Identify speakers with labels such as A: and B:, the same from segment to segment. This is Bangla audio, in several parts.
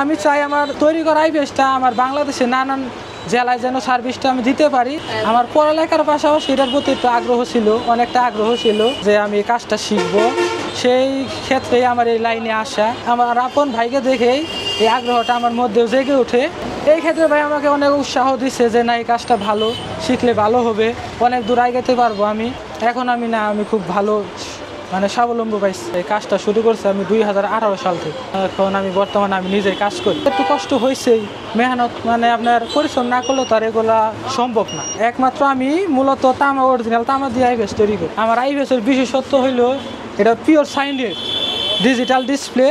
A: আমি চাই আমার তৈরি করা আইপিএসটা আমার বাংলাদেশে নানান জেলায় যেন সার্ভিসটা আমি দিতে পারি। আমার পড়ালেখার পাশাপাশি এটার প্রতি একটু আগ্রহ ছিল, অনেকটা আগ্রহ ছিল যে আমি এই কাজটা শিখবো। সেই ক্ষেত্রেই আমার এই লাইনে আসা, আমার আপন ভাইকে দেখেই এই আগ্রহটা আমার মধ্যেও জেগে ওঠে। এই ক্ষেত্রে ভাই আমাকে অনেক উৎসাহ দিচ্ছে যে না, এই কাজটা ভালো, শিখলে ভালো হবে, অনেক দূর আগাতে পারবো আমি। এখন আমি খুব ভালো স্বাবলম্বী পাইছি। এই কাজটা শুরু করছি আমি 2018 সাল থেকে। এখন আমি বর্তমানে নিজেই কাজ করি। একটু কষ্ট হয়েছেই, মেহনত আপনার পরিশ্রম না করলে তো আর এগুলা সম্ভব না। একমাত্র আমি মূলত তামা, অরিজিনাল তামা দিয়ে আইপিএস তৈরি করি। আমার আইপিএসের বিশেষত্ব হইলো এটা পিওর সাইনের ডিজিটাল ডিসপ্লে,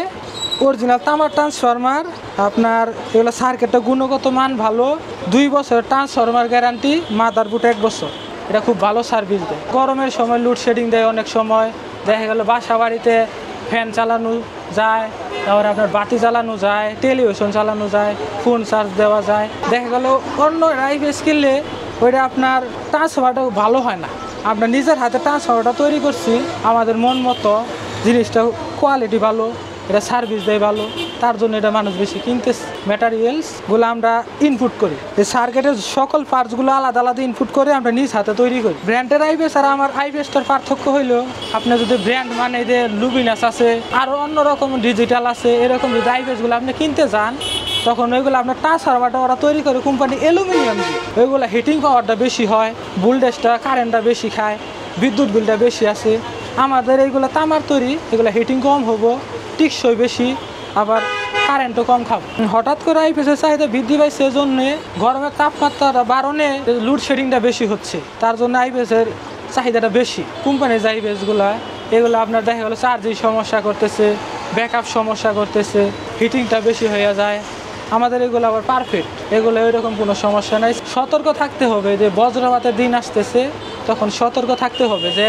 A: অরিজিনাল তামার ট্রান্সফরমার। আপনার এগুলো সার্কিটটা গুণগত মান ভালো, 2 বছরের ট্রান্সফরমার গ্যারান্টি, মাদারবোর্ড 1 বছর। এটা খুব ভালো সার্ভিস দেয়। গরমের সময় লোডশেডিং দেয়, অনেক সময় দেখা গেল বাসা বাড়িতে ফ্যান চালানো যায়, তারপরে আপনার বাতি চালানো যায়, টেলিভিশন চালানো যায়, ফোন চার্জ দেওয়া যায়। দেখা গেল অন্য আইপিএস কিনলে ওইটা আপনার ট্রান্সফরমারটা ভালো হয় না। আপনার নিজের হাতে ট্রান্সফরমারটা তৈরি করছি, আমাদের মন মতো, জিনিসটা কোয়ালিটি ভালো, এটা সার্ভিস দেয় ভালো, তার জন্য এটা মানুষ বেশি কিনতেছে। ম্যাটেরিয়ালসগুলো আমরা ইনপুট করি, এই সার্কিটের সকল পার্টসগুলো আলাদা আলাদা ইনপুট করে আমরা নিজ হাতে তৈরি করি। ব্র্যান্ডের আইপিএস আর আমার আইপিএসটার পার্থক্য হইলো, আপনি যদি ব্র্যান্ড যে লুমিনাস আছে, আরও অন্যরকম ডিজিটাল আছে, এরকম যদি আইপিএসগুলো আপনি কিনতে যান, তখন ওইগুলো আপনার ট্রান্সফরমারটা ওরা তৈরি করে কোম্পানি অ্যালুমিনিয়াম দিয়ে। ওইগুলো হিটিং পাওয়ারটা বেশি হয়, ভোল্টেজটা কারেন্টটা বেশি খায়, বিদ্যুৎ বিলটা বেশি আছে। আমাদের এইগুলো তামার তৈরি, এগুলো হিটিং কম হবো, টিকসই বেশি, আবার কারেন্টও কম খাবো। হঠাৎ করে আইপিএসের চাহিদা বৃদ্ধি পাইছে, সেজন্য গরমের তাপমাত্রাটা বাড়নে লোডশেডিংটা বেশি হচ্ছে, তার জন্য আইপিএসের চাহিদাটা বেশি। কোম্পানির যে আইপিএসগুলো, এগুলো আপনার দেখা গেলো চার্জিং সমস্যা করতেছে, ব্যাকআপ সমস্যা করতেছে, হিটিংটা বেশি হয়ে যায়। আমাদের এগুলো আবার পারফেক্ট, এগুলো ওইরকম কোনো সমস্যা নাই। সতর্ক থাকতে হবে যে বজ্রপাতের দিন আসতেছে, তখন সতর্ক থাকতে হবে যে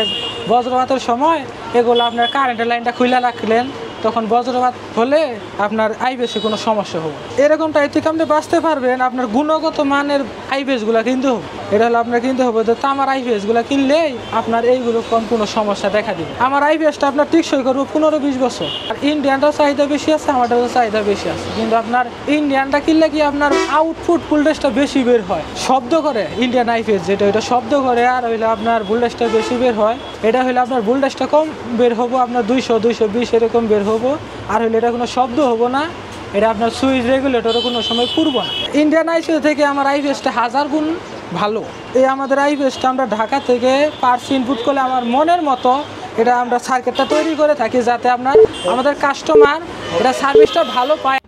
A: বজ্রপাতের সময় এগুলো আপনার কারেন্টের লাইনটা খুলে রাখলেন, তখন বজ্রপাত হলে আপনার আইপিএসে কোনো সমস্যা হবে। এরকমটা থেকে আপনি বাঁচতে পারবেন আপনার গুণগত মানের আইপিএসগুলো কিনতে হবে। এটা হলো আপনার কিনতে হবে যে তামার আইপিএসগুলো কিনলেই আপনার এইগুলো কোনো সমস্যা দেখা দিবে। আমার আইপিএসটা আপনার টিকসই করবো 15-20 বছর। আর ইন্ডিয়ানটাও চাহিদা বেশি আছে, আমারটাও চাহিদা বেশি আছে, কিন্তু আপনার ইন্ডিয়ানটা কিনলে কি আপনার আউটপুট ভোল্টেজটা বেশি বের হয়, শব্দ করে। ইন্ডিয়ান আইপিএস যেটা, ওইটা শব্দ করে, আর হইলে আপনার ভোল্টেজটা বেশি বের হয়। এটা হইলে আপনার ভোল্টেজটা কম বের হবো, আপনার 200-220 এরকম বের হবো। আর হইলে এটা কোনো শব্দ হবো না, এটা আপনার সুইচ রেগুলেটরও কোনো সময় পুরবো না। ইন্ডিয়ান আইপিএস থেকে আমার আইপিএসটা 1000 গুণ ভালো। এই আমাদের আইপিএসটা আমরা ঢাকা থেকে পার্টস ইনপুট করলে আমার মনের মতো এটা আমরা সার্কিটটা তৈরি করে থাকি, যাতে আমাদের কাস্টমার এটা সার্ভিসটা ভালো পায়।